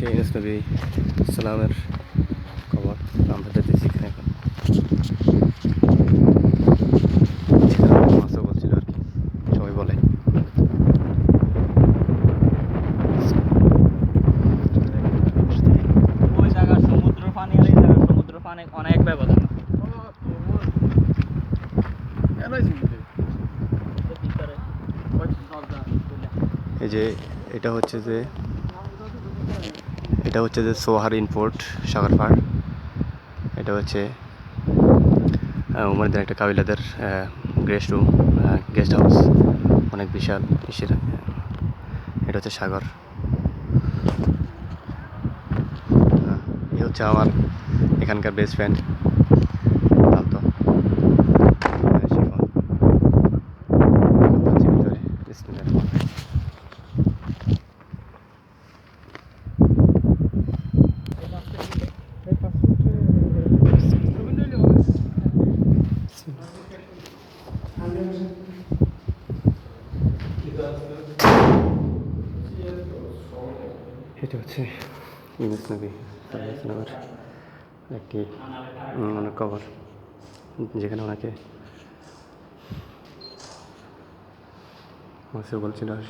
হচ্ছে ইউনুস নবী সালামের কবর। আমরা যেতেছি এখানে এখন। মাছও বলছিল আর কি, সবাই বলে। ওই জায়গার সমুদ্র পানি আর এই জায়গার সমুদ্র পানি অনেক ব্যবধান। এই যে এটা হচ্ছে যে সোহার ইনপোর্ট সাগরপাড়। এটা হচ্ছে উমারদের একটা কাবিলাদের গেস্ট হাউস, অনেক বিশাল ইসের। এটা হচ্ছে সাগর। এ হচ্ছে আমার এখানকার বেস্ট ফ্রেন্ড তালতো শিফন। ভিতরে বিসমিল্লাহ। এটা হচ্ছে ইউনুস নবী সাল্লাল্লাহু একটি কবর, যেখানে ওনাকে বলছিল আর